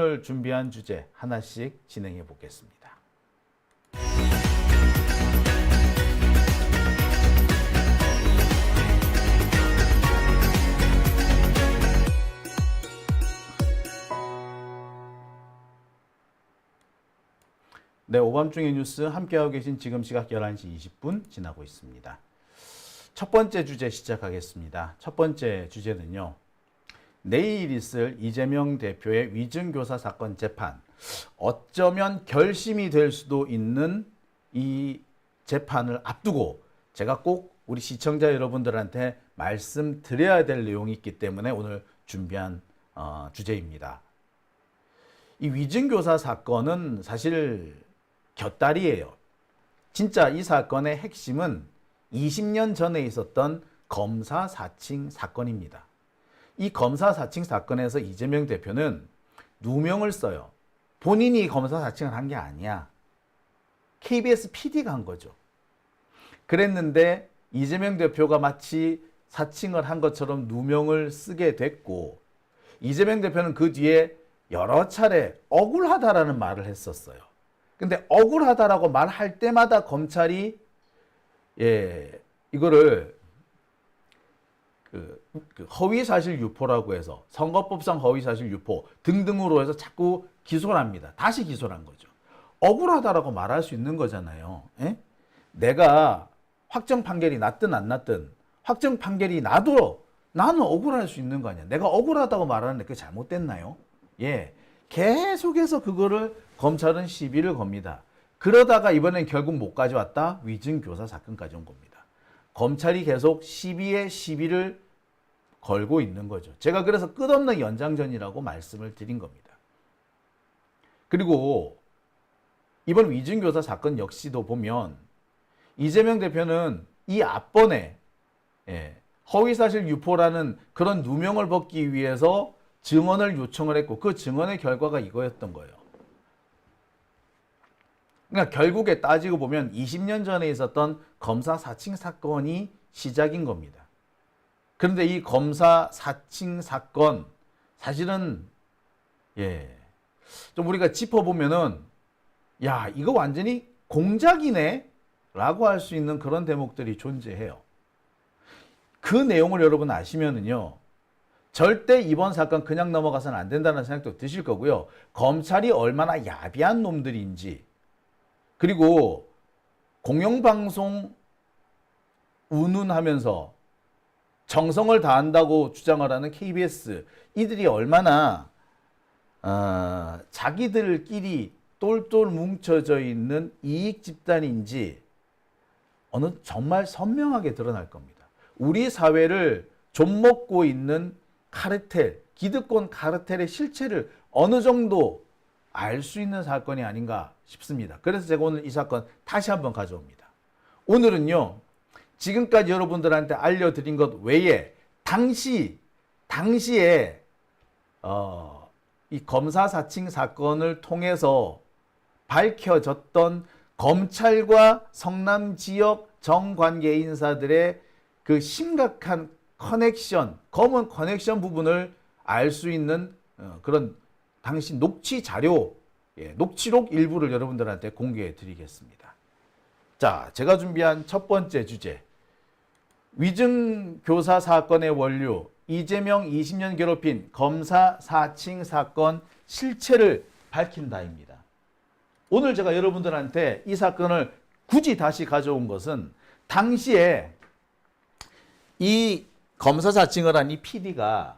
오늘 준비한 주제 하나씩 진행해 보겠습니다. 네, 오밤중의 뉴스 함께하고 계신 지금 시각 11시 20분 지나고 있습니다. 첫 번째 주제 시작하겠습니다. 첫 번째 주제는요. 내일 있을 이재명 대표의 위증교사 사건 재판, 어쩌면 결심이 될 수도 있는 이 재판을 앞두고 제가 꼭 우리 시청자 여러분들한테 말씀드려야 될 내용이 있기 때문에 오늘 준비한 주제입니다. 이 위증교사 사건은 사실 곁다리예요. 진짜 이 사건의 핵심은 20년 전에 있었던 검사 사칭 사건입니다. 이 검사 사칭 사건에서 이재명 대표는 누명을 써요. 본인이 검사 사칭을 한 게 아니야. KBS PD가 한 거죠. 그랬는데 이재명 대표가 마치 사칭을 한 것처럼 누명을 쓰게 됐고, 이재명 대표는 그 뒤에 여러 차례 억울하다라는 말을 했었어요. 근데 억울하다라고 말할 때마다 검찰이 이거를 그 허위사실 유포라고 해서 선거법상 허위사실 유포 등등으로 해서 자꾸 기소를 합니다. 다시 기소를 한 거죠. 억울하다라고 말할 수 있는 거잖아요. 내가 확정 판결이 났든 안 났든 확정 판결이 나도 나는 억울할 수 있는 거 아니야. 내가 억울하다고 말하는데 그게 잘못됐나요? 계속해서 그거를 검찰은 시비를 겁니다. 그러다가 이번엔 결국 못 가져왔다. 위증교사 사건까지 온 겁니다. 검찰이 계속 시비에 시비를 걸고 있는 거죠. 제가 그래서 끝없는 연장전이라고 말씀을 드린 겁니다. 그리고 이번 위증교사 사건 역시도 보면 이재명 대표는 이 앞번에 허위사실 유포라는 그런 누명을 벗기 위해서 증언을 요청을 했고 그 증언의 결과가 이거였던 거예요. 그러니까 결국에 따지고 보면 20년 전에 있었던 검사 사칭 사건이 시작인 겁니다. 그런데 이 검사 사칭 사건 사실은 좀 우리가 짚어보면은 야 이거 완전히 공작이네 라고 할 수 있는 그런 대목들이 존재해요. 그 내용을 여러분 아시면은요 절대 이번 사건 그냥 넘어가서는 안 된다는 생각도 드실 거고요. 검찰이 얼마나 야비한 놈들인지, 그리고 공영방송 운운하면서 정성을 다한다고 주장을 하는 KBS, 이들이 얼마나 자기들끼리 똘똘 뭉쳐져 있는 이익 집단인지 정말 선명하게 드러날 겁니다. 우리 사회를 좀먹고 있는 카르텔, 기득권 카르텔의 실체를 어느 정도 알 수 있는 사건이 아닌가 싶습니다. 그래서 제가 오늘 이 사건 다시 한번 가져옵니다. 오늘은요, 지금까지 여러분들한테 알려드린 것 외에 당시에 이 검사 사칭 사건을 통해서 밝혀졌던 검찰과 성남 지역 정관계 인사들의 그 심각한 커넥션, 검은 커넥션 부분을 알 수 있는 그런 당시 녹취 자료, 녹취록 일부를 여러분들한테 공개해 드리겠습니다. 자, 제가 준비한 첫 번째 주제, 위증교사 사건의 원류, 이재명 20년 괴롭힌 검사 사칭 사건 실체를 밝힌다입니다. 오늘 제가 여러분들한테 이 사건을 굳이 다시 가져온 것은 당시에 이 검사 사칭을 한 이 PD가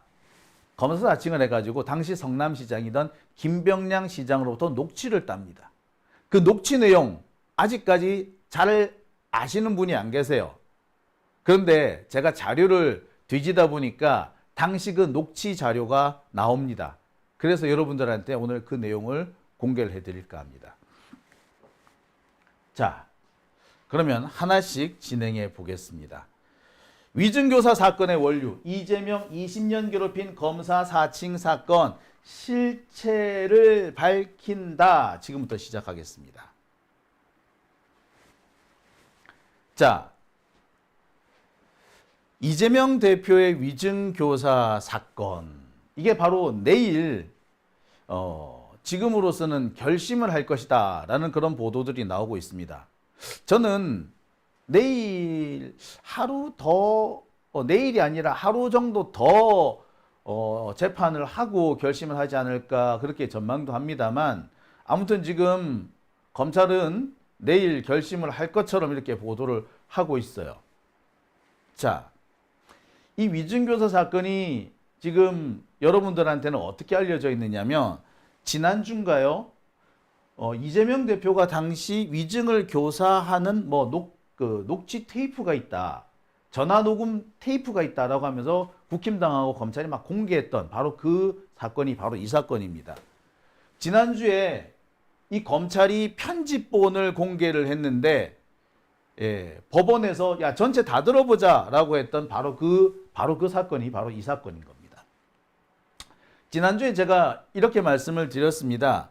검사 사칭을 해가지고 당시 성남시장이던 김병량 시장으로부터 녹취를 땁니다. 그 녹취 내용 아직까지 잘 아시는 분이 안 계세요. 그런데 제가 자료를 뒤지다 보니까 당시 그 녹취 자료가 나옵니다. 그래서 여러분들한테 오늘 그 내용을 공개를 해드릴까 합니다. 자, 그러면 하나씩 진행해 보겠습니다. 위증교사 사건의 원류, 이재명 20년 괴롭힌 검사 사칭 사건 실체를 밝힌다. 지금부터 시작하겠습니다. 자, 이재명 대표의 위증교사 사건, 이게 바로 내일 지금으로서는 결심을 할 것이다 라는 그런 보도들이 나오고 있습니다. 저는 내일 하루 더 내일이 아니라 하루 정도 더 재판을 하고 결심을 하지 않을까 그렇게 전망도 합니다만, 아무튼 지금 검찰은 내일 결심을 할 것처럼 이렇게 보도를 하고 있어요. 자, 이 위증교사 사건이 지금 여러분들한테는 어떻게 알려져 있느냐면, 지난주인가요? 이재명 대표가 당시 위증을 교사하는 녹취 테이프가 있다, 전화 녹음 테이프가 있다라고 하면서 국힘당하고 검찰이 막 공개했던 바로 그 사건이 바로 이 사건입니다. 지난주에 이 검찰이 편집본을 공개를 했는데, 법원에서 야 전체 다 들어보자라고 했던 바로 그 사건이 바로 이 사건인 겁니다. 지난주에 제가 이렇게 말씀을 드렸습니다.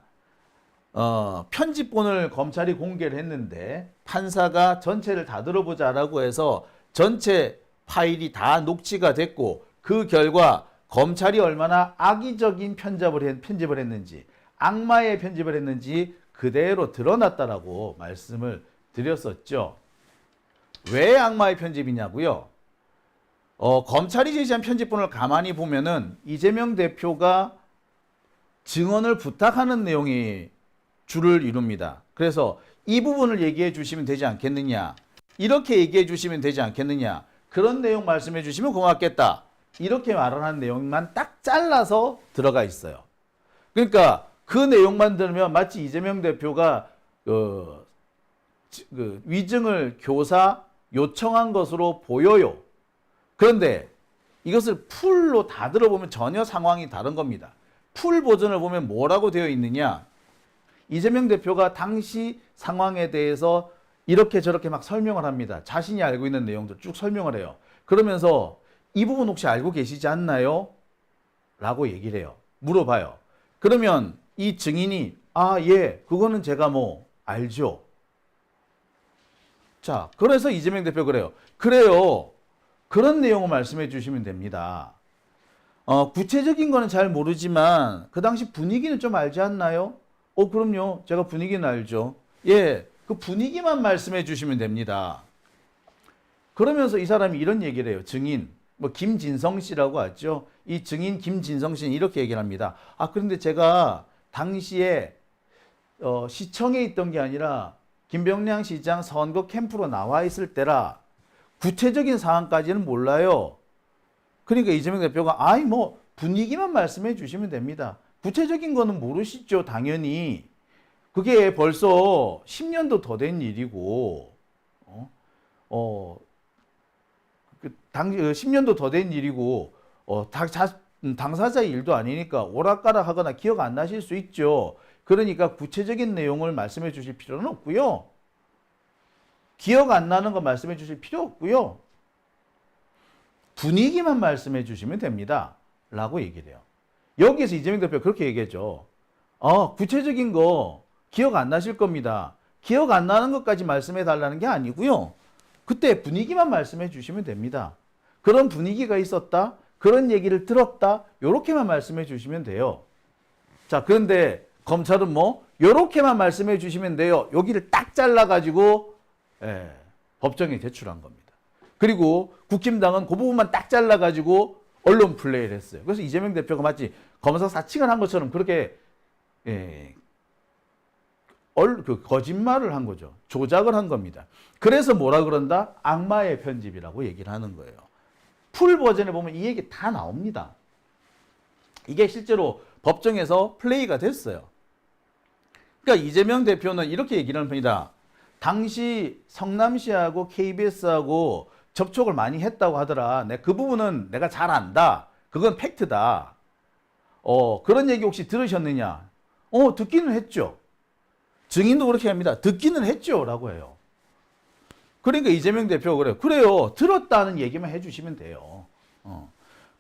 편집본을 검찰이 공개를 했는데 판사가 전체를 다 들어보자라고 해서 전체 파일이 다 녹취가 됐고, 그 결과 검찰이 얼마나 악의적인 편집을 했는지, 악마의 편집을 했는지 그대로 드러났다라고 말씀을 드렸었죠. 왜 악마의 편집이냐고요? 검찰이 제시한 편집본을 가만히 보면은 이재명 대표가 증언을 부탁하는 내용이 줄을 이룹니다. 그래서 이 부분을 얘기해 주시면 되지 않겠느냐, 이렇게 얘기해 주시면 되지 않겠느냐, 그런 내용 말씀해 주시면 고맙겠다, 이렇게 말을 하는 내용만 딱 잘라서 들어가 있어요. 그러니까 그 내용만 들으면 마치 이재명 대표가 위증을 교사 요청한 것으로 보여요. 그런데 이것을 풀로 다 들어보면 전혀 상황이 다른 겁니다. 풀 버전을 보면 뭐라고 되어 있느냐, 이재명 대표가 당시 상황에 대해서 이렇게 저렇게 막 설명을 합니다. 자신이 알고 있는 내용들 쭉 설명을 해요. 그러면서 이 부분 혹시 알고 계시지 않나요? 라고 얘기를 해요. 물어봐요. 그러면 이 증인이 예, 그거는 제가 알죠. 자, 그래서 이재명 대표 그래요. 그런 내용을 말씀해 주시면 됩니다. 구체적인 거는 잘 모르지만 그 당시 분위기는 좀 알지 않나요? 그럼요. 제가 분위기는 알죠. 예, 그 분위기만 말씀해 주시면 됩니다. 그러면서 이 사람이 이런 얘기를 해요. 증인, 김진성 씨라고 하죠. 이 증인 김진성 씨는 이렇게 얘기를 합니다. 그런데 제가 당시에 시청에 있던 게 아니라 김병량 시장 선거 캠프로 나와 있을 때라 구체적인 상황까지는 몰라요. 그러니까 이재명 대표가 분위기만 말씀해 주시면 됩니다. 구체적인 거는 모르시죠, 당연히. 그게 벌써 10년도 더 된 일이고, 10년도 더 된 일이고, 당사자의 일도 아니니까 오락가락 하거나 기억 안 나실 수 있죠. 그러니까 구체적인 내용을 말씀해 주실 필요는 없고요. 기억 안 나는 거 말씀해 주실 필요 없고요. 분위기만 말씀해 주시면 됩니다. 라고 얘기를 해요. 여기에서 이재명 대표가 그렇게 얘기했죠. 구체적인 거 기억 안 나실 겁니다. 기억 안 나는 것까지 말씀해 달라는 게 아니고요. 그때 분위기만 말씀해 주시면 됩니다. 그런 분위기가 있었다, 그런 얘기를 들었다, 요렇게만 말씀해 주시면 돼요. 자, 그런데 검찰은 요렇게만 말씀해 주시면 돼요. 여기를 딱 잘라가지고 법정에 제출한 겁니다. 그리고 국힘당은 그 부분만 딱 잘라가지고 언론 플레이를 했어요. 그래서 이재명 대표가 마치 검사 사칭을 한 것처럼 그렇게 거짓말을 한 거죠. 조작을 한 겁니다. 그래서 뭐라 그런다? 악마의 편집이라고 얘기를 하는 거예요. 풀 버전에 보면 이 얘기 다 나옵니다. 이게 실제로 법정에서 플레이가 됐어요. 그러니까 이재명 대표는 이렇게 얘기를 하는 편이다. 당시 성남시하고 KBS하고 접촉을 많이 했다고 하더라. 그 부분은 내가 잘 안다. 그건 팩트다. 그런 얘기 혹시 들으셨느냐? 듣기는 했죠. 증인도 그렇게 합니다. 듣기는 했죠. 라고 해요. 그러니까 이재명 대표가 그래요. 들었다는 얘기만 해주시면 돼요.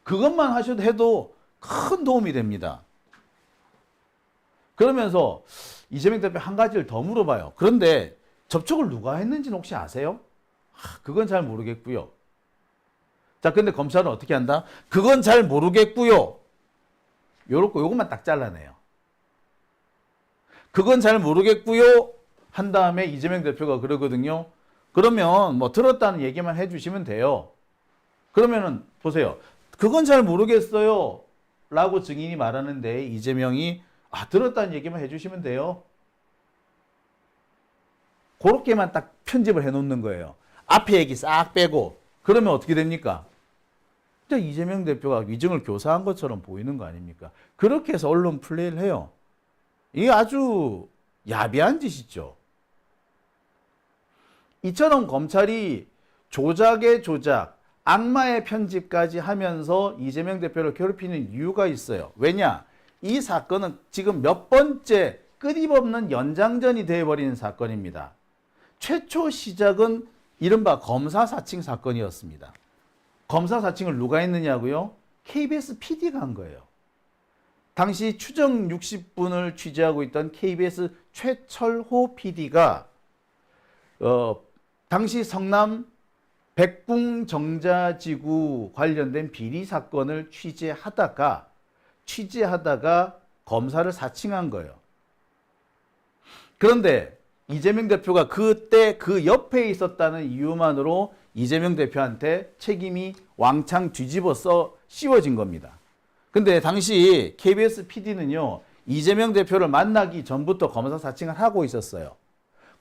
그것만 해도 큰 도움이 됩니다. 그러면서 이재명 대표 한 가지를 더 물어봐요. 그런데 접촉을 누가 했는지는 혹시 아세요? 그건 잘 모르겠고요. 자, 근데 검찰은 어떻게 한다? 그건 잘 모르겠고요. 요것만 딱 잘라내요. 그건 잘 모르겠고요. 한 다음에 이재명 대표가 그러거든요. 그러면 뭐 들었다는 얘기만 해주시면 돼요. 그러면은 보세요. 그건 잘 모르겠어요. 라고 증인이 말하는데 이재명이 들었다는 얘기만 해주시면 돼요. 그렇게만 딱 편집을 해놓는 거예요. 앞에 얘기 싹 빼고. 그러면 어떻게 됩니까? 이재명 대표가 위증을 교사한 것처럼 보이는 거 아닙니까? 그렇게 해서 언론 플레이를 해요. 이게 아주 야비한 짓이죠. 이처럼 검찰이 조작의 조작, 악마의 편집까지 하면서 이재명 대표를 괴롭히는 이유가 있어요. 왜냐? 이 사건은 지금 몇 번째 끊임없는 연장전이 되어버리는 사건입니다. 최초 시작은 이른바 검사 사칭 사건이었습니다. 검사 사칭을 누가 했느냐고요? KBS PD가 한 거예요. 당시 추정 60분을 취재하고 있던 KBS 최철호 PD가 당시 성남 백궁정자지구 관련된 비리 사건을 취재하다가 검사를 사칭한 거예요. 그런데 이재명 대표가 그때 그 옆에 있었다는 이유만으로 이재명 대표한테 책임이 왕창 뒤집어 씌워진 겁니다. 근데 당시 KBS PD는요, 이재명 대표를 만나기 전부터 검사 사칭을 하고 있었어요.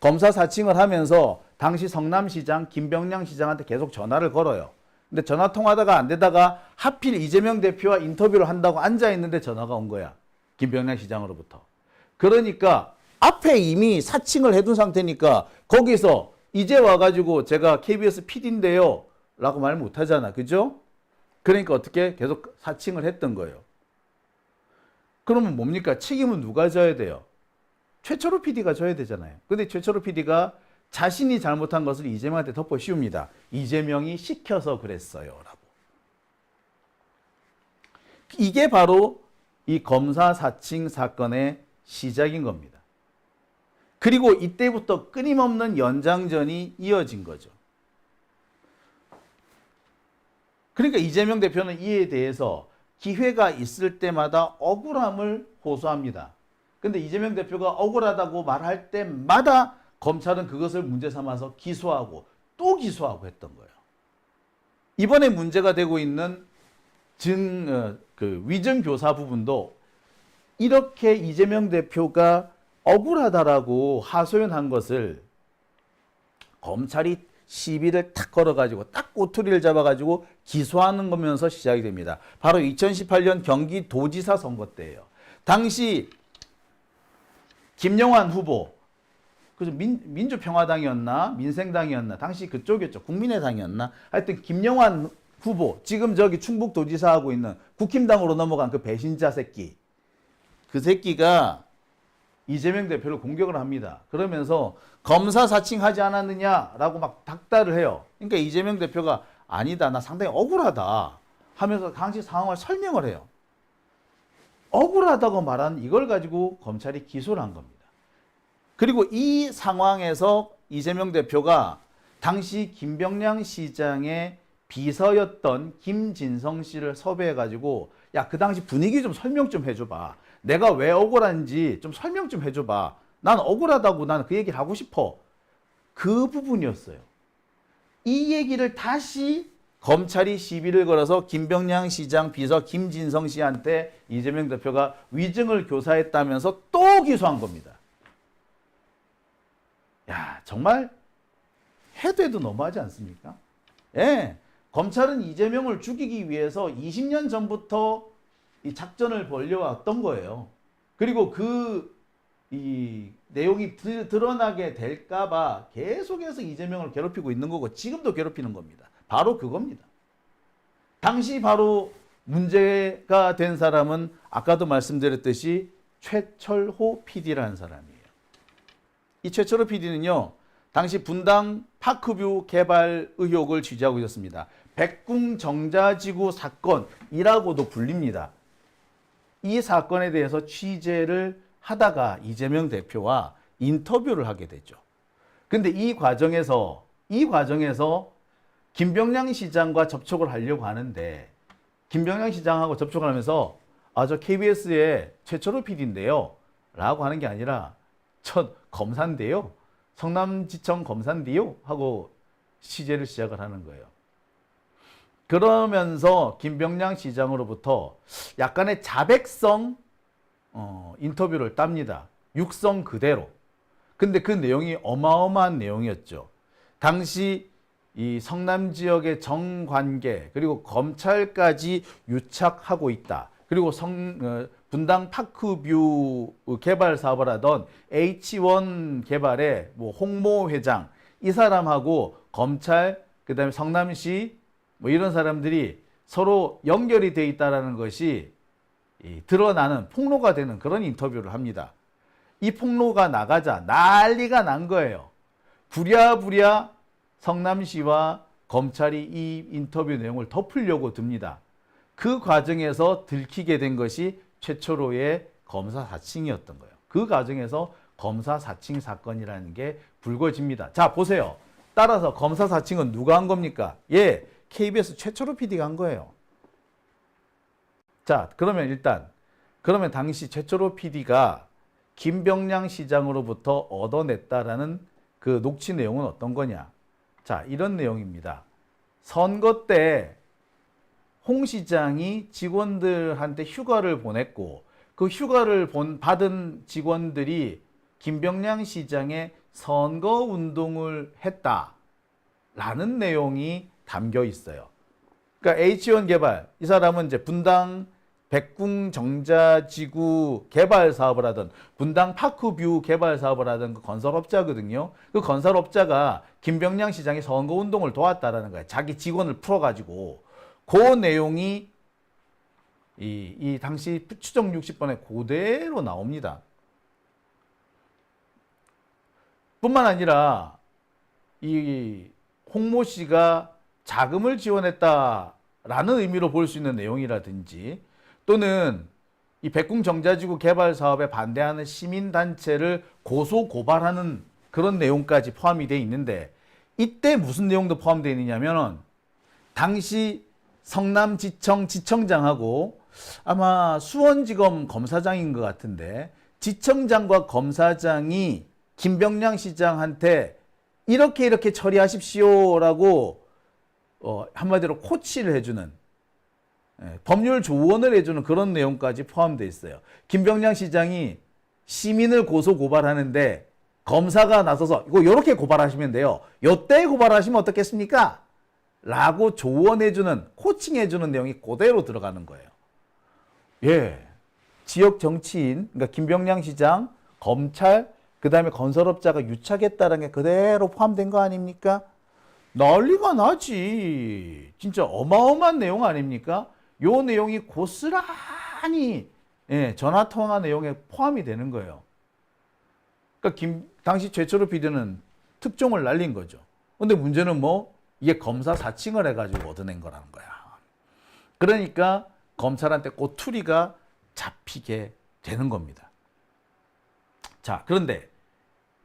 검사 사칭을 하면서 당시 성남시장 김병량 시장한테 계속 전화를 걸어요. 근데 전화 통화하다가 안 되다가 하필 이재명 대표와 인터뷰를 한다고 앉아 있는데 전화가 온 거야. 김병량 시장으로부터. 그러니까 앞에 이미 사칭을 해둔 상태니까 거기서 이제 와가지고 제가 KBS PD인데요 라고 말 못하잖아. 그죠? 그러니까 어떻게 계속 사칭을 했던 거예요. 그러면 뭡니까? 책임은 누가 져야 돼요? 최철호 PD가 져야 되잖아요. 근데 최철호 PD가 자신이 잘못한 것을 이재명한테 덮어 씌웁니다. 이재명이 시켜서 그랬어요 라고. 이게 바로 이 검사 사칭 사건의 시작인 겁니다. 그리고 이때부터 끊임없는 연장전이 이어진 거죠. 그러니까 이재명 대표는 이에 대해서 기회가 있을 때마다 억울함을 호소합니다. 근데 이재명 대표가 억울하다고 말할 때마다 검찰은 그것을 문제 삼아서 기소하고 또 기소하고 했던 거예요. 이번에 문제가 되고 있는 위증 교사 부분도 이렇게 이재명 대표가 억울하다라고 하소연한 것을 검찰이 시비를 탁 걸어가지고 딱 꼬투리를 잡아가지고 기소하는 거면서 시작이 됩니다. 바로 2018년 경기도지사 선거 때예요. 당시 김영환 후보, 그죠? 민주평화당이었나 민생당이었나 당시 그쪽이었죠. 국민의당이었나 하여튼 김영환 후보, 지금 저기 충북도지사 하고 있는 국힘당으로 넘어간 그 배신자 새끼, 그 새끼가 이재명 대표를 공격을 합니다. 그러면서 검사 사칭하지 않았느냐라고 막 닥달을 해요. 그러니까 이재명 대표가 아니다, 나 상당히 억울하다 하면서 당시 상황을 설명을 해요. 억울하다고 말한 이걸 가지고 검찰이 기소를 한 겁니다. 그리고 이 상황에서 이재명 대표가 당시 김병량 시장의 비서였던 김진성 씨를 섭외해가지고 야, 그 당시 분위기 좀 설명 좀 해줘봐. 내가 왜 억울한지 좀 설명 좀 해줘봐. 난 억울하다고 나는 그 얘기를 하고 싶어. 그 부분이었어요. 이 얘기를 다시 검찰이 시비를 걸어서 김병량 시장 비서 김진성 씨한테 이재명 대표가 위증을 교사했다면서 또 기소한 겁니다. 야, 정말 해도 해도 너무하지 않습니까? 예. 검찰은 이재명을 죽이기 위해서 20년 전부터 이 작전을 벌여왔던 거예요. 그리고 이 내용이 드러나게 될까봐 계속해서 이재명을 괴롭히고 있는 거고 지금도 괴롭히는 겁니다. 바로 그겁니다. 당시 바로 문제가 된 사람은 아까도 말씀드렸듯이 최철호 PD라는 사람이에요. 이 최철호 PD는요, 당시 분당 파크뷰 개발 의혹을 취재하고 있었습니다. 백궁정자지구 사건이라고도 불립니다. 이 사건에 대해서 취재를 하다가 이재명 대표와 인터뷰를 하게 되죠. 근데 이 과정에서 김병량 시장과 접촉을 하려고 하는데 김병량 시장하고 접촉을 하면서 저 KBS의 최철호 PD인데요 라고 하는 게 아니라 저 검사인데요. 성남지청 검사인데요. 하고 취재를 시작을 하는 거예요. 그러면서 김병량 시장으로부터 약간의 자백성 인터뷰를 땁니다. 육성 그대로. 근데 그 내용이 어마어마한 내용이었죠. 당시 이 성남 지역의 정관계 그리고 검찰까지 유착하고 있다. 그리고 분당 파크뷰 개발 사업을 하던 H1 개발의 뭐 홍모 회장 이 사람하고 검찰 그다음에 성남시 뭐 이런 사람들이 서로 연결이 돼 있다라는 것이 드러나는 폭로가 되는 그런 인터뷰를 합니다. 이 폭로가 나가자 난리가 난 거예요. 부랴부랴 성남시와 검찰이 이 인터뷰 내용을 덮으려고 듭니다. 그 과정에서 들키게 된 것이 최초로의 검사 사칭이었던 거예요. 그 과정에서 검사 사칭 사건이라는 게 불거집니다. 자, 보세요. 따라서 검사 사칭은 누가 한 겁니까? 예, KBS 최초로 PD가 한 거예요. 자, 그러면 당시 최초로 PD가 김병량 시장으로부터 얻어냈다라는 그 녹취 내용은 어떤 거냐? 자, 이런 내용입니다. 선거 때 홍 시장이 직원들한테 휴가를 보냈고 그 휴가를 받은 직원들이 김병량 시장의 선거 운동을 했다라는 내용이 담겨 있어요. 그러니까 H1 개발, 이 사람은 이제 분당 백궁 정자지구 개발 사업을 하던 분당 파크뷰 개발 사업을 하던 그 건설업자거든요. 그 건설업자가 김병량 시장의 선거 운동을 도왔다라는 거예요. 자기 직원을 풀어가지고 그 내용이 이 당시 추정 60번에 그대로 나옵니다. 뿐만 아니라 이 홍모 씨가 자금을 지원했다라는 의미로 볼 수 있는 내용이라든지 또는 이 백궁 정자지구 개발 사업에 반대하는 시민단체를 고소 고발하는 그런 내용까지 포함이 되어 있는데 이때 무슨 내용도 포함되어 있느냐면 당시 성남지청 지청장하고 아마 수원지검 검사장인 것 같은데 지청장과 검사장이 김병량 시장한테 이렇게 처리하십시오라고 한마디로 코치를 해주는 법률 조언을 해주는 그런 내용까지 포함되어 있어요. 김병량 시장이 시민을 고소 고발하는데 검사가 나서서 이거 이렇게 고발하시면 돼요. 요때 고발하시면 어떻겠습니까? 라고 조언해주는 코칭해주는 내용이 그대로 들어가는 거예요. 예, 지역 정치인 그러니까 김병량 시장, 검찰, 그 다음에 건설업자가 유착했다는 게 그대로 포함된 거 아닙니까? 난리가 나지. 진짜 어마어마한 내용 아닙니까? 요 내용이 고스란히 전화통화 내용에 포함이 되는 거예요. 그러니까 당시 최초로 PD는 특종을 날린 거죠. 근데 문제는 뭐 이게 검사 사칭을 해가지고 얻어낸 거라는 거야. 그러니까 검찰한테 꼬투리가 잡히게 되는 겁니다. 자, 그런데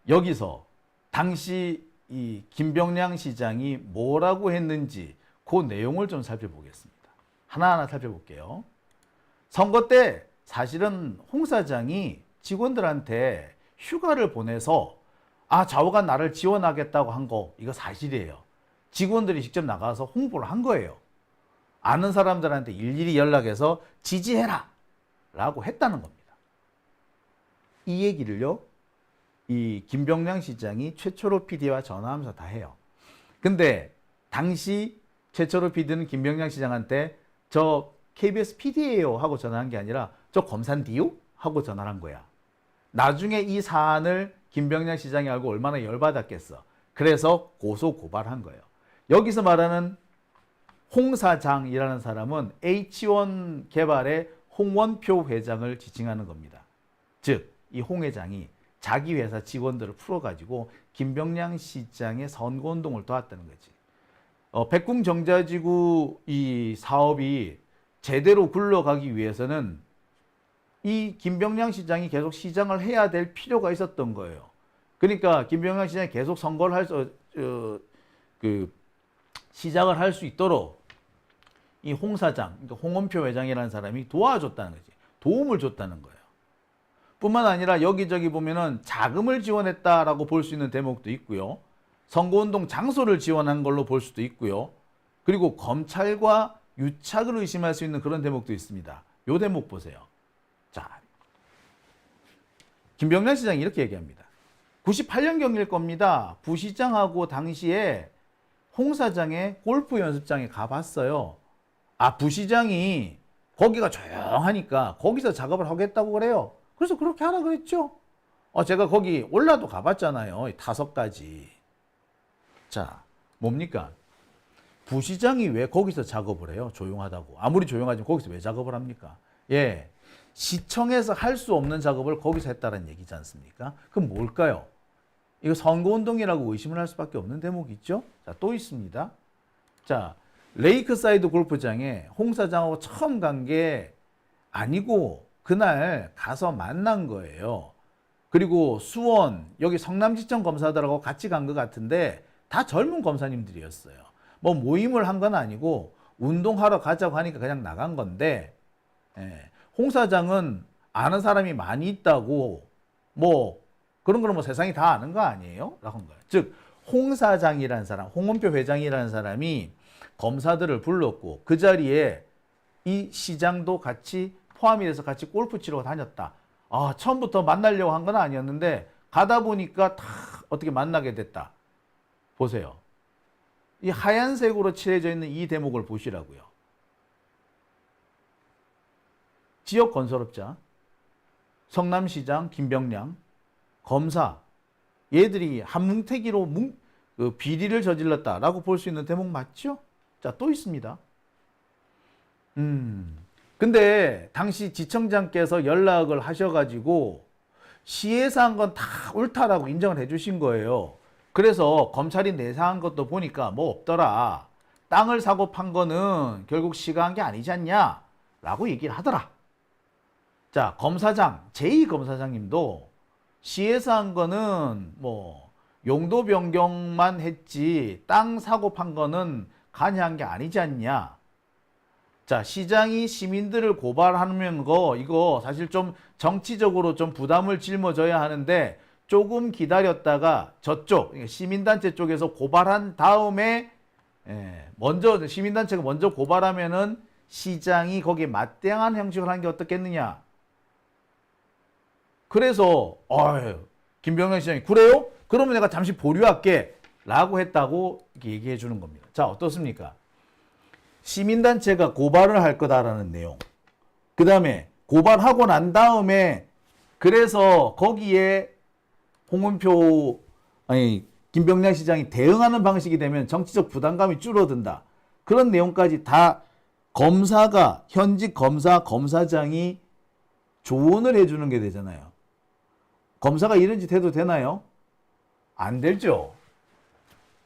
여기서 당시 이 김병량 시장이 뭐라고 했는지 그 내용을 좀 살펴보겠습니다. 하나하나 살펴볼게요. 선거 때 사실은 홍 사장이 직원들한테 휴가를 보내서 좌우가 나를 지원하겠다고 한 거 이거 사실이에요. 직원들이 직접 나가서 홍보를 한 거예요. 아는 사람들한테 일일이 연락해서 지지해라 라고 했다는 겁니다. 이 얘기를요 이 김병량 시장이 최초로 PD와 전화하면서 다 해요. 근데 당시 최초로 PD는 김병량 시장한테 저 KBS PD예요 하고 전화한 게 아니라 저 검사인데요 하고 전화를 한 거야. 나중에 이 사안을 김병량 시장이 알고 얼마나 열받았겠어. 그래서 고소 고발한 거예요. 여기서 말하는 홍 사장이라는 사람은 H1 개발의 홍원표 회장을 지칭하는 겁니다. 즉, 이 홍 회장이 자기 회사 직원들을 풀어가지고 김병량 시장의 선거운동을 도왔다는 거지. 백궁 정자지구 이 사업이 제대로 굴러가기 위해서는 이 김병량 시장이 계속 시장을 해야 될 필요가 있었던 거예요. 그러니까 김병량 시장이 계속 선거를 시작을 할 수 있도록 이 홍 사장, 그러니까 홍원표 회장이라는 사람이 도와줬다는 거지. 도움을 줬다는 거예요. 뿐만 아니라 여기저기 보면은 자금을 지원했다라고 볼 수 있는 대목도 있고요. 선거운동 장소를 지원한 걸로 볼 수도 있고요. 그리고 검찰과 유착을 의심할 수 있는 그런 대목도 있습니다. 요 대목 보세요. 자, 김병란 시장이 이렇게 얘기합니다. 98년경일 겁니다. 부시장하고 당시에 홍 사장의 골프 연습장에 가봤어요. 아, 부시장이 거기가 조용하니까 거기서 작업을 하겠다고 그래요. 그래서 그렇게 하라 그랬죠. 제가 거기 올라도 가봤잖아요. 5가지. 자, 뭡니까? 부시장이 왜 거기서 작업을 해요? 조용하다고. 아무리 조용하지만 거기서 왜 작업을 합니까? 예, 시청에서 할 수 없는 작업을 거기서 했다는 얘기지 않습니까? 그럼 뭘까요? 이거 선거운동이라고 의심을 할 수밖에 없는 대목이 있죠. 자, 또 있습니다. 자, 레이크사이드 골프장에 홍 사장하고 처음 간 게 아니고 그날 가서 만난 거예요. 그리고 수원, 여기 성남지청 검사들하고 같이 간 것 같은데 다 젊은 검사님들이었어요. 뭐 모임을 한 건 아니고 운동하러 가자고 하니까 그냥 나간 건데, 홍 사장은 아는 사람이 많이 있다고 뭐 그런 거는 뭐 세상이 다 아는 거 아니에요? 라고 한 거예요. 즉, 홍 사장이라는 사람, 홍원표 회장이라는 사람이 검사들을 불렀고 그 자리에 이 시장도 같이 포함이 돼서 같이 골프 치러 다녔다. 아, 처음부터 만나려고 한 건 아니었는데 가다 보니까 다 어떻게 만나게 됐다. 보세요. 이 하얀색으로 칠해져 있는 이 대목을 보시라고요. 지역 건설업자, 성남시장 김병량, 검사, 얘들이 한뭉태기로 비리를 저질렀다라고 볼 수 있는 대목 맞죠? 자, 또 있습니다. 근데 당시 지청장께서 연락을 하셔가지고 시에서 한 건 다 옳다라고 인정을 해주신 거예요. 그래서 검찰이 내사한 것도 보니까 뭐 없더라. 땅을 사고 판 거는 결국 시가 한 게 아니지 않냐? 라고 얘기를 하더라. 자, 검사장, 제2검사장님도 시에서 한 거는 뭐 용도 변경만 했지 땅 사고 판 거는 관여한 게 아니지 않냐? 자, 시장이 시민들을 고발하는 거 이거 사실 좀 정치적으로 좀 부담을 짊어져야 하는데 조금 기다렸다가 저쪽 시민단체 쪽에서 고발한 다음에 먼저 시민단체가 먼저 고발하면은 시장이 거기에 맞대응하는 형식을 하는 게 어떻겠느냐? 그래서 김병란 시장이 그래요? 그러면 내가 잠시 보류할게 라고 했다고 얘기해 주는 겁니다. 자, 어떻습니까? 시민단체가 고발을 할 거다라는 내용, 그 다음에 고발하고 난 다음에 그래서 거기에 김병량 시장이 대응하는 방식이 되면 정치적 부담감이 줄어든다. 그런 내용까지 다 검사가, 현직 검사, 검사장이 조언을 해주는 게 되잖아요. 검사가 이런 짓 해도 되나요? 안 되죠.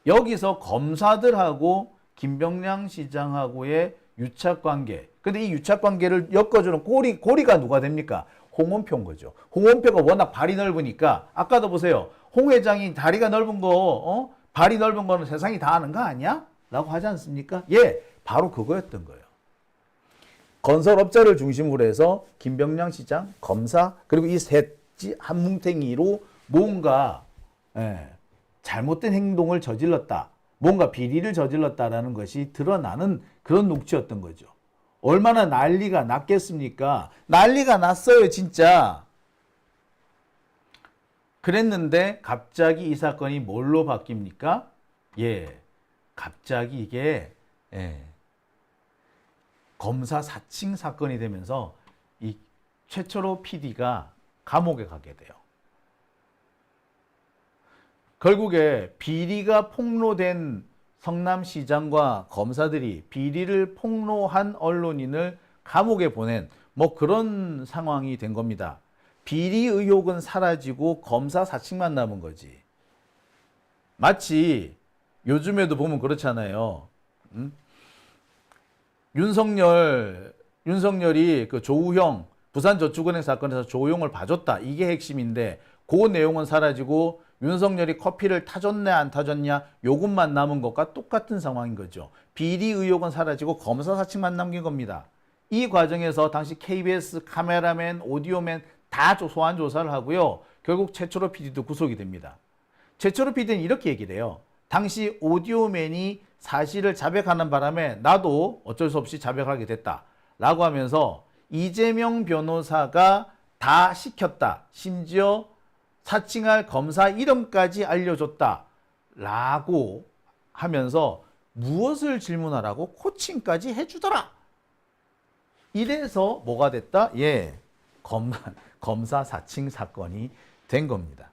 여기서 검사들하고 김병량 시장하고의 유착관계. 근데 이 유착관계를 엮어주는 고리가 누가 됩니까? 홍원표인 거죠. 홍원표가 워낙 발이 넓으니까 아까도 보세요. 홍 회장이 다리가 넓은 거, 발이 넓은 거는 세상이 다 아는 거 아니야? 라고 하지 않습니까? 예, 바로 그거였던 거예요. 건설업자를 중심으로 해서 김병량 시장, 검사, 그리고 이 셋이 한뭉탱이로 뭔가 잘못된 행동을 저질렀다. 뭔가 비리를 저질렀다라는 것이 드러나는 그런 녹취였던 거죠. 얼마나 난리가 났겠습니까? 난리가 났어요, 진짜. 그랬는데 갑자기 이 사건이 뭘로 바뀝니까? 예, 갑자기 이게 검사 사칭 사건이 되면서 이 최철호 PD가 감옥에 가게 돼요. 결국에 비리가 폭로된 성남시장과 검사들이 비리를 폭로한 언론인을 감옥에 보낸 뭐 그런 상황이 된 겁니다. 비리 의혹은 사라지고 검사 사칭만 남은 거지. 마치 요즘에도 보면 그렇잖아요. 윤석열이 그 조우형 부산저축은행 사건에서 조우형을 봐줬다. 이게 핵심인데 그 내용은 사라지고 윤석열이 커피를 타줬냐 안 타줬냐 요것만 남은 것과 똑같은 상황인 거죠. 비리 의혹은 사라지고 검사 사칭만 남긴 겁니다. 이 과정에서 당시 KBS 카메라맨, 오디오맨 다 소환 조사를 하고요. 결국 최철호 PD도 구속이 됩니다. 최철호 PD는 이렇게 얘기를 해요. 당시 오디오맨이 사실을 자백하는 바람에 나도 어쩔 수 없이 자백하게 됐다 라고 하면서 이재명 변호사가 다 시켰다. 심지어 사칭할 검사 이름까지 알려줬다 라고 하면서 무엇을 질문하라고 코칭까지 해주더라. 이래서 뭐가 됐다? 예, 검사 사칭 사건이 된 겁니다.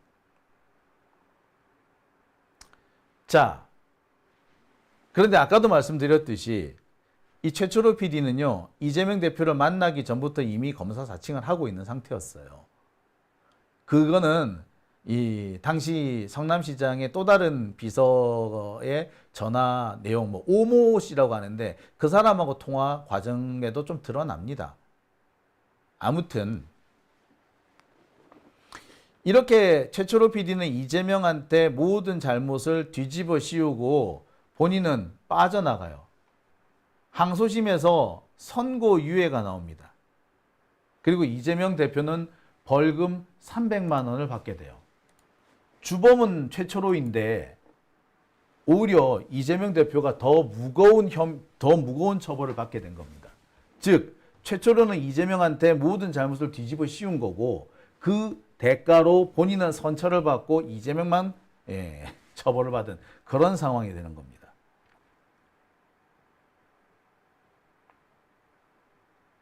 자, 그런데 아까도 말씀드렸듯이 이 최철호 PD는요, 이재명 대표를 만나기 전부터 이미 검사 사칭을 하고 있는 상태였어요. 그거는 이 당시 성남시장의 또 다른 비서의 전화 내용, 뭐 오모 씨라고 하는데 그 사람하고 통화 과정에도 좀 드러납니다. 아무튼 이렇게 최철호 PD는 이재명한테 모든 잘못을 뒤집어 씌우고 본인은 빠져나가요. 항소심에서 선고유예가 나옵니다. 그리고 이재명 대표는 벌금 300만 원을 받게 돼요. 주범은 최철호인데 오히려 이재명 대표가 더 무거운 처벌을 받게 된 겁니다. 즉 최철호는 이재명한테 모든 잘못을 뒤집어 씌운 거고 그 대가로 본인은 선처를 받고 이재명만 처벌을 받은 그런 상황이 되는 겁니다.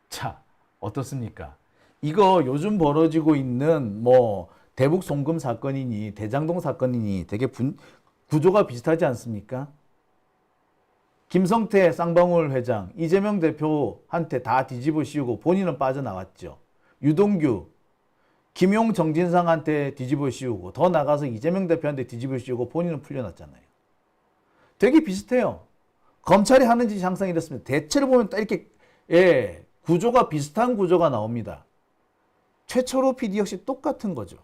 자, 어떻습니까? 이거 요즘 벌어지고 있는 뭐 대북 송금 사건이니 대장동 사건이니 되게 구조가 비슷하지 않습니까? 김성태 쌍방울 회장, 이재명 대표한테 다 뒤집어 씌우고 본인은 빠져나왔죠. 유동규, 김용 정진상한테 뒤집어 씌우고 더 나가서 이재명 대표한테 뒤집어 씌우고 본인은 풀려났잖아요. 되게 비슷해요. 검찰이 하는 짓이 항상 이렇습니다. 대체로 보면 딱 이렇게 구조가 비슷한 구조가 나옵니다. 최철호 PD 역시 똑같은 거죠.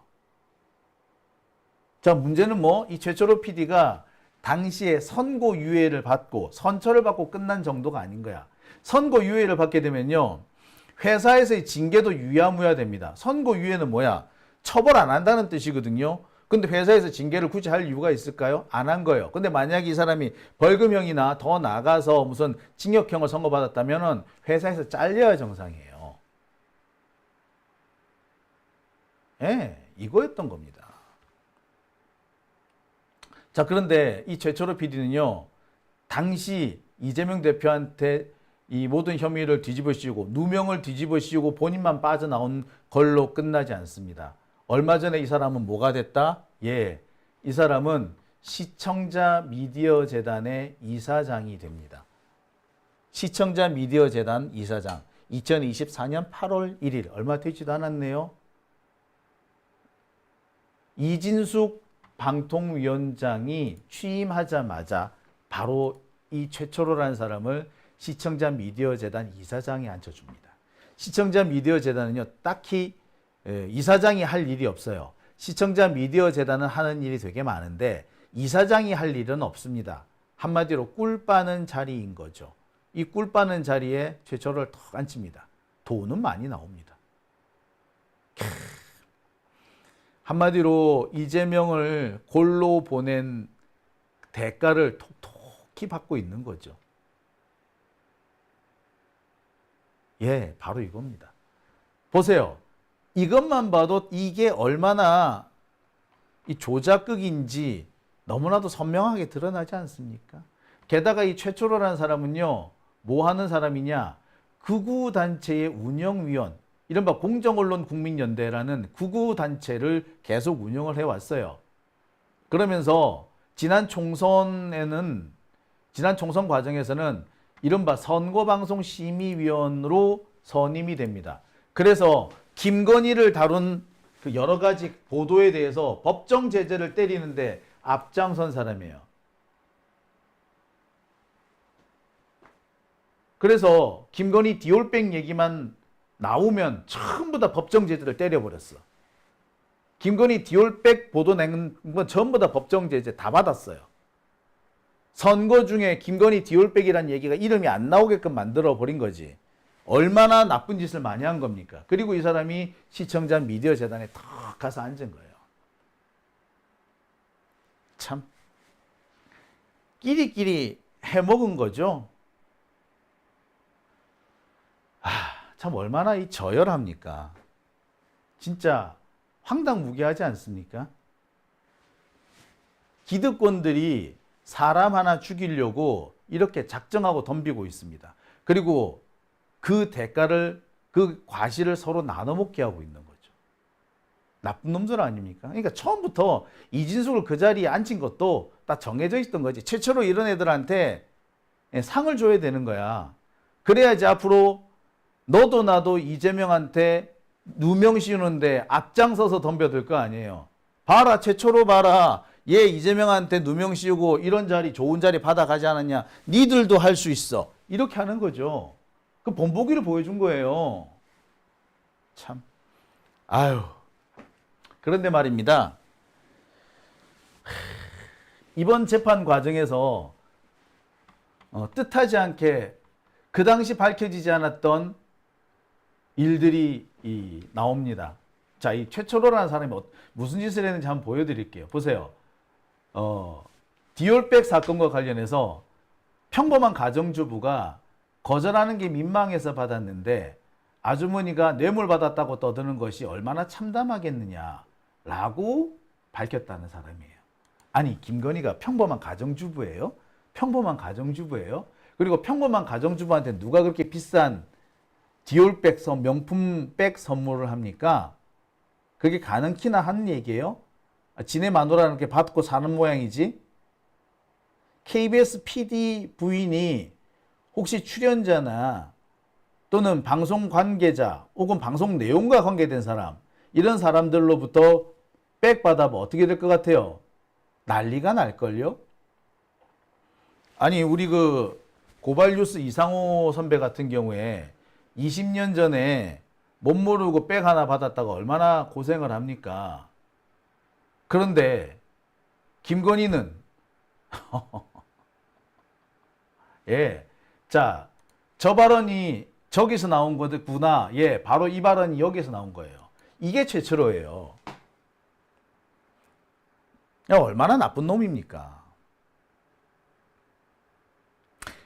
자, 문제는 뭐 이 최철호 PD가 당시에 선고유예를 받고 선처를 받고 끝난 정도가 아닌 거야. 선고유예를 받게 되면요, 회사에서의 징계도 유야무야 됩니다. 선고유예는 뭐야? 처벌 안 한다는 뜻이거든요. 근데 회사에서 징계를 굳이 할 이유가 있을까요? 안 한 거예요. 근데 만약에 이 사람이 벌금형이나 더 나가서 무슨 징역형을 선고받았다면 회사에서 잘려야 정상이에요. 이거였던 겁니다. 자, 그런데 이 최철호 PD는요, 당시 이재명 대표한테 이 모든 혐의를 뒤집어 씌우고 누명을 뒤집어 씌우고 본인만 빠져나온 걸로 끝나지 않습니다. 얼마 전에 이 사람은 뭐가 됐다? 이 사람은 시청자 미디어 재단의 이사장이 됩니다. 시청자 미디어 재단 이사장. 2024년 8월 1일 얼마 되지도 않았네요. 이진숙 방통위원장이 취임하자마자 바로 이 최철호라는 사람을 시청자 미디어 재단 이사장에 앉혀줍니다. 시청자 미디어 재단은요, 딱히 이사장이 할 일이 없어요. 시청자 미디어 재단은 하는 일이 되게 많은데 이사장이 할 일은 없습니다. 한마디로 꿀 빠는 자리인 거죠. 이 꿀 빠는 자리에 최철호를 턱 앉힙니다. 돈은 많이 나옵니다. 한마디로 이재명을 골로 보낸 대가를 톡톡히 받고 있는 거죠. 바로 이겁니다. 보세요. 이것만 봐도 이게 얼마나 이 조작극인지 너무나도 선명하게 드러나지 않습니까? 게다가 이 최철호라는 사람은요, 뭐 하는 사람이냐? 극우단체의 운영위원, 이른바 공정언론 국민연대라는 극우단체를 계속 운영을 해왔어요. 그러면서 지난 총선 과정에서는 이른바 선거방송심의위원으로 선임이 됩니다. 그래서 김건희를 다룬 그 여러 가지 보도에 대해서 법정 제재를 때리는데 앞장선 사람이에요. 그래서 김건희 디올백 얘기만 나오면 전부 다 법정 제재를 때려버렸어. 김건희 디올백 보도 낸 건 전부 다 법정 제재 다 받았어요. 선거 중에 김건희 디올백이라는 얘기가 이름이 안 나오게끔 만들어 버린 거지. 얼마나 나쁜 짓을 많이 한 겁니까? 그리고 이 사람이 시청자 미디어 재단에 탁 가서 앉은 거예요. 참 끼리끼리 해먹은 거죠. 참 얼마나 이 저열합니까? 진짜 황당무계하지 않습니까? 기득권들이 사람 하나 죽이려고 이렇게 작정하고 덤비고 있습니다. 그리고 그 대가를, 그 과실을 서로 나눠 먹게 하고 있는 거죠. 나쁜 놈들 아닙니까? 그러니까 처음부터 이진숙을 그 자리에 앉힌 것도 딱 정해져 있던 거지. 최초로 이런 애들한테 상을 줘야 되는 거야. 그래야지 앞으로 너도 나도 이재명한테 누명 씌우는데 앞장서서 덤벼들 거 아니에요. 봐라, 최초로 봐라. 얘 이재명한테 누명 씌우고 이런 자리, 좋은 자리 받아가지 않았냐. 니들도 할 수 있어. 이렇게 하는 거죠. 그 본보기를 보여준 거예요. 참. 아유. 그런데 말입니다. 이번 재판 과정에서 뜻하지 않게 그 당시 밝혀지지 않았던 일들이 나옵니다. 자, 이 최철호라는 사람이 무슨 짓을 했는지 한번 보여드릴게요. 보세요. 디올백 사건과 관련해서 평범한 가정주부가 거절하는 게 민망해서 받았는데 아주머니가 뇌물 받았다고 떠드는 것이 얼마나 참담하겠느냐라고 밝혔다는 사람이에요. 아니, 김건희가 평범한 가정주부예요? 평범한 가정주부예요? 그리고 평범한 가정주부한테 누가 그렇게 비싼 디올백 명품 백 선물을 합니까? 그게 가능키나 하는 얘기예요? 지네 마누라는 게 받고 사는 모양이지? KBS PD 부인이 혹시 출연자나 또는 방송 관계자 혹은 방송 내용과 관계된 사람, 이런 사람들로부터 백 받아보면 어떻게 될 것 같아요? 난리가 날걸요? 아니, 우리 그 고발뉴스 이상호 선배 같은 경우에 20년 전에 못 모르고 백 하나 받았다가 얼마나 고생을 합니까? 그런데 김건희는 예, 자, 저 발언이 저기서 나온 거구나. 예, 바로 이 발언이 여기서 나온 거예요. 이게 최초로예요. 야, 얼마나 나쁜 놈입니까?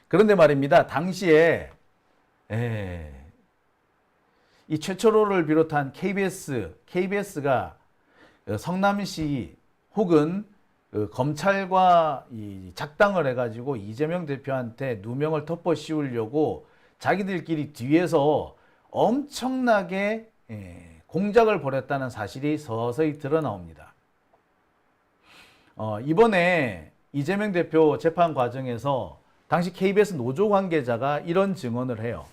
그런데 말입니다. 당시에 이 최철호를 비롯한 KBS가 성남시 혹은 검찰과 작당을 해가지고 이재명 대표한테 누명을 덮어 씌우려고 자기들끼리 뒤에서 엄청나게 공작을 벌였다는 사실이 서서히 드러나옵니다. 이번에 이재명 대표 재판 과정에서 당시 KBS 노조 관계자가 이런 증언을 해요.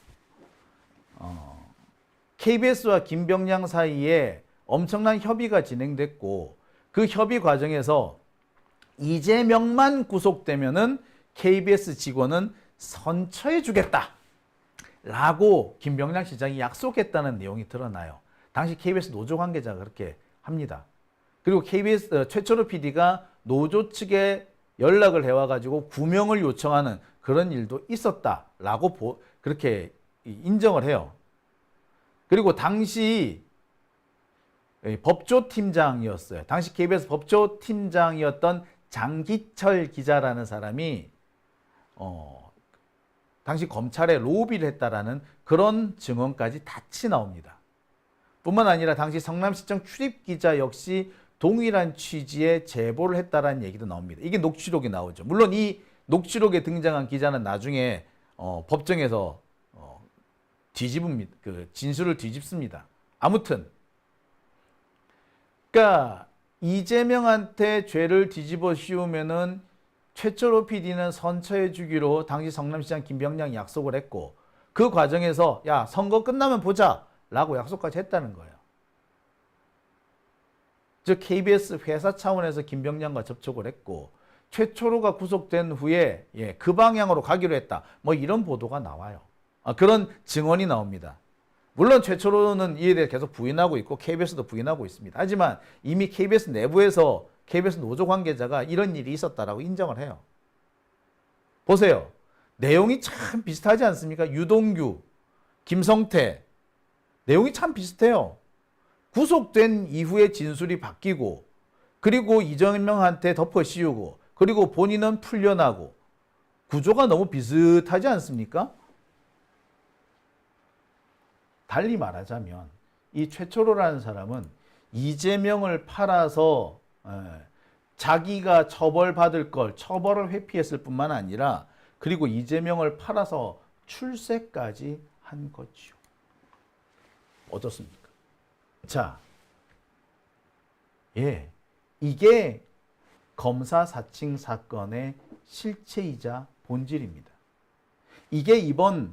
KBS와 김병량 사이에 엄청난 협의가 진행됐고 그 협의 과정에서 이재명만 구속되면은 KBS 직원은 선처해 주겠다 라고 김병량 시장이 약속했다는 내용이 드러나요. 당시 KBS 노조 관계자가 그렇게 합니다. 그리고 KBS 최철호 PD가 노조 측에 연락을 해와가지고 구명을 요청하는 그런 일도 있었다라고 그렇게 인정을 해요. 그리고 당시 법조팀장이었어요. 당시 KBS 법조팀장이었던 장기철 기자라는 사람이 당시 검찰에 로비를 했다라는 그런 증언까지 같이 나옵니다. 뿐만 아니라 당시 성남시청 출입기자 역시 동일한 취지의 제보를 했다라는 얘기도 나옵니다. 이게 녹취록이 나오죠. 물론 이 녹취록에 등장한 기자는 나중에 법정에서 뒤집습니다. 그 진술을 뒤집습니다. 아무튼 그러니까 이재명한테 죄를 뒤집어 씌우면은 최철호 PD는 선처해 주기로 당시 성남시장 김병량이 약속을 했고 그 과정에서 야, 선거 끝나면 보자 라고 약속까지 했다는 거예요. 즉 KBS 회사 차원에서 김병량과 접촉을 했고 최철호가 구속된 후에 그 방향으로 가기로 했다. 뭐 이런 보도가 나와요. 그런 증언이 나옵니다. 물론 최철호는 이에 대해 계속 부인하고 있고 KBS도 부인하고 있습니다. 하지만 이미 KBS 내부에서 KBS 노조 관계자가 이런 일이 있었다라고 인정을 해요. 보세요. 내용이 참 비슷하지 않습니까? 유동규, 김성태 내용이 참 비슷해요. 구속된 이후에 진술이 바뀌고 그리고 이재명한테 덮어 씌우고 그리고 본인은 풀려나고 구조가 너무 비슷하지 않습니까? 달리 말하자면 이 최초로라는 사람은 이재명을 팔아서 자기가 처벌받을 걸 처벌을 회피했을 뿐만 아니라 그리고 이재명을 팔아서 출세까지 한 거죠. 어떻습니까? 자, 이게 검사 사칭 사건의 실체이자 본질입니다. 이게 이번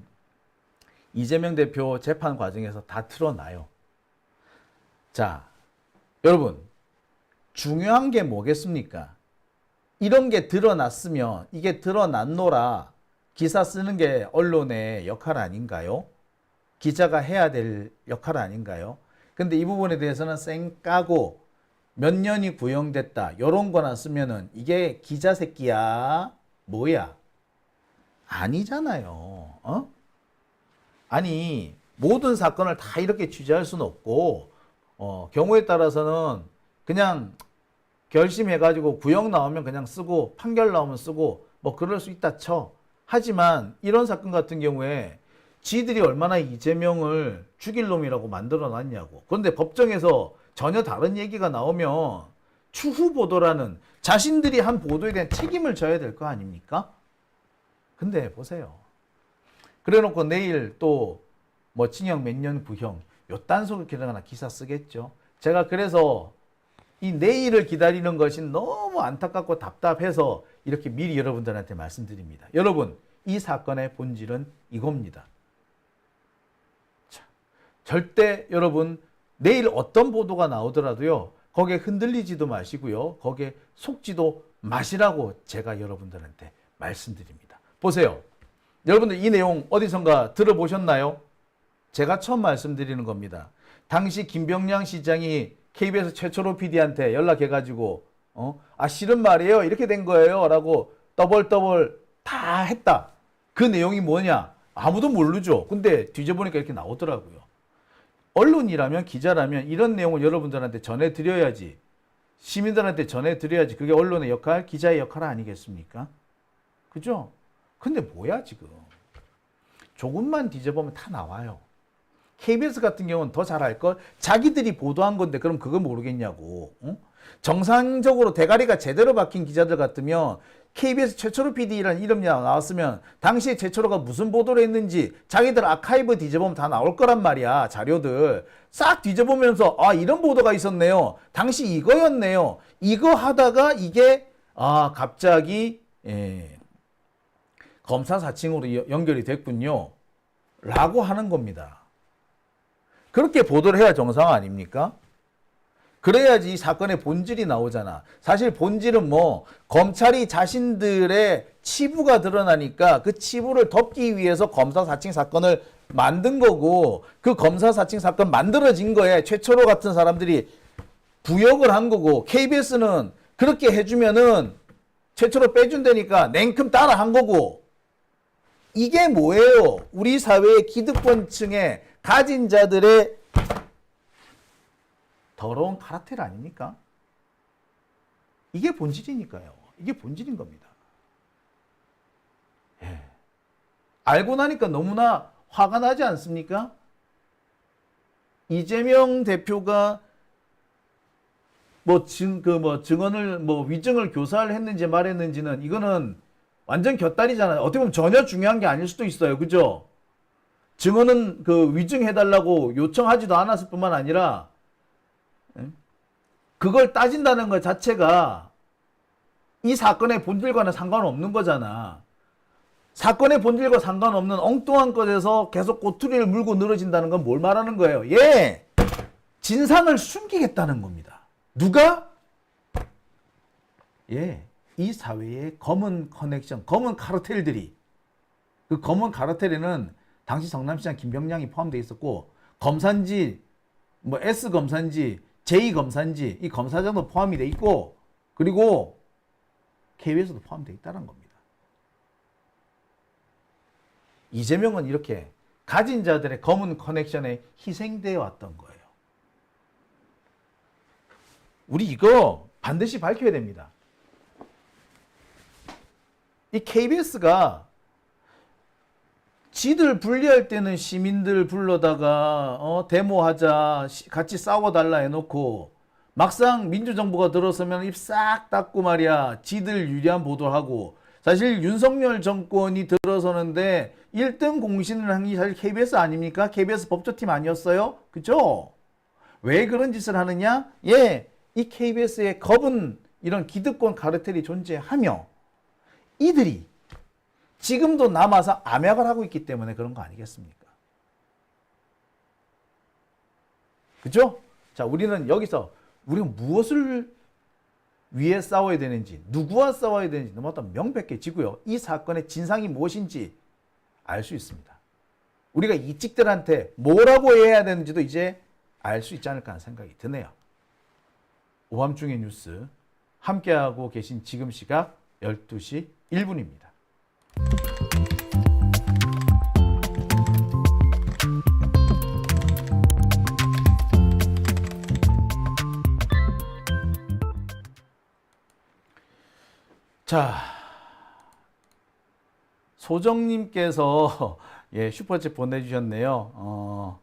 이재명 대표 재판 과정에서 다 드러나요. 자, 여러분, 중요한 게 뭐겠습니까? 이런 게 드러났으면 이게 드러났노라 기사 쓰는 게 언론의 역할 아닌가요? 기자가 해야 될 역할 아닌가요? 근데 이 부분에 대해서는 쌩 까고 몇 년이 구형됐다 이런 거나 쓰면은 이게 기자 새끼야 뭐야? 아니잖아요. 어? 아니 모든 사건을 다 이렇게 취재할 수는 없고 경우에 따라서는 그냥 결심해가지고 구형 나오면 그냥 쓰고 판결 나오면 쓰고 뭐 그럴 수 있다 쳐. 하지만 이런 사건 같은 경우에 지들이 얼마나 이재명을 죽일 놈이라고 만들어 놨냐고. 그런데 법정에서 전혀 다른 얘기가 나오면 추후 보도라는 자신들이 한 보도에 대한 책임을 져야 될 거 아닙니까? 근데 보세요. 그래 놓고 내일 또 뭐 징역 몇 년 구형 요딴 소리 기다거나 기사 쓰겠죠. 제가 그래서 이 내일을 기다리는 것이 너무 안타깝고 답답해서 이렇게 미리 여러분들한테 말씀드립니다. 여러분, 이 사건의 본질은 이겁니다. 자, 절대 여러분 내일 어떤 보도가 나오더라도요. 거기에 흔들리지도 마시고요. 거기에 속지도 마시라고 제가 여러분들한테 말씀드립니다. 보세요. 여러분들 이 내용 어디선가 들어보셨나요? 제가 처음 말씀드리는 겁니다. 당시 김병량 시장이 KBS 최초로 PD한테 연락해가지고 실은 말이에요. 이렇게 된 거예요. 라고 떠벌떠벌 다 했다. 그 내용이 뭐냐? 아무도 모르죠. 근데 뒤져보니까 이렇게 나오더라고요. 언론이라면 기자라면 이런 내용을 여러분들한테 전해드려야지. 시민들한테 전해드려야지. 그게 언론의 역할, 기자의 역할 아니겠습니까? 그죠? 근데 뭐야 지금. 조금만 뒤져보면 다 나와요. KBS 같은 경우는 더 잘 알걸? 자기들이 보도한 건데 그럼 그거 모르겠냐고. 정상적으로 대가리가 제대로 박힌 기자들 같으면 KBS 최초로 PD라는 이름이 나왔으면 당시에 최초로가 무슨 보도를 했는지 자기들 아카이브 뒤져보면 다 나올 거란 말이야. 자료들 싹 뒤져보면서 이런 보도가 있었네요. 당시 이거였네요. 이거 하다가 이게 갑자기 검사 사칭으로 연결이 됐군요. 라고 하는 겁니다. 그렇게 보도를 해야 정상 아닙니까? 그래야지 이 사건의 본질이 나오잖아. 사실 본질은 검찰이 자신들의 치부가 드러나니까 그 치부를 덮기 위해서 검사 사칭 사건을 만든 거고 그 검사 사칭 사건 만들어진 거에 최초로 같은 사람들이 부역을 한 거고 KBS는 그렇게 해주면은 최초로 빼준다니까 냉큼 따라 한 거고 이게 뭐예요? 우리 사회의 기득권층의 가진 자들의 더러운 카르텔 아닙니까? 이게 본질이니까요. 이게 본질인 겁니다. 알고 나니까 너무나 화가 나지 않습니까? 이재명 대표가 증언을 위증을 교사를 했는지 말했는지는 이거는 완전 곁다리잖아요. 어떻게 보면 전혀 중요한 게 아닐 수도 있어요. 그죠? 증언은 위증해달라고 요청하지도 않았을 뿐만 아니라 그걸 따진다는 것 자체가 이 사건의 본질과는 상관없는 거잖아. 사건의 본질과 상관없는 엉뚱한 것에서 계속 꼬투리를 물고 늘어진다는 건 뭘 말하는 거예요? 진상을 숨기겠다는 겁니다. 누가? 이 사회의 검은 커넥션, 검은 카르텔들이 그 검은 카르텔에는 당시 성남시장 김병량이 포함되어 있었고 검사인지 S 검사인지 제2 검사인지 이 검사장도 포함이 돼 있고 그리고 KBS도 포함되어 있다는 겁니다. 이재명은 이렇게 가진 자들의 검은 커넥션에 희생되어 왔던 거예요. 우리 이거 반드시 밝혀야 됩니다. 이 KBS가 지들 분리할 때는 시민들 불러다가 데모하자, 같이 싸워달라 해놓고 막상 민주정부가 들어서면 입 싹 닫고 말이야 지들 유리한 보도를 하고, 사실 윤석열 정권이 들어서는데 1등 공신을 한 게 사실 KBS 아닙니까? KBS 법조팀 아니었어요? 그죠? 왜 그런 짓을 하느냐? 예, 이 KBS의 겁은 이런 기득권 카르텔이 존재하며 이들이 지금도 남아서 암약을 하고 있기 때문에 그런 거 아니겠습니까? 그죠? 자, 우리는 여기서 우리가 무엇을 위해 싸워야 되는지, 누구와 싸워야 되는지 너무 명백해지고요. 이 사건의 진상이 무엇인지 알 수 있습니다. 우리가 이찍들한테 뭐라고 해야 되는지도 이제 알 수 있지 않을까 하는 생각이 드네요. 오밤중의 뉴스 함께하고 계신 지금 시각 12시 1분입니다. 자, 소정님께서 예, 슈퍼챗 보내주셨네요.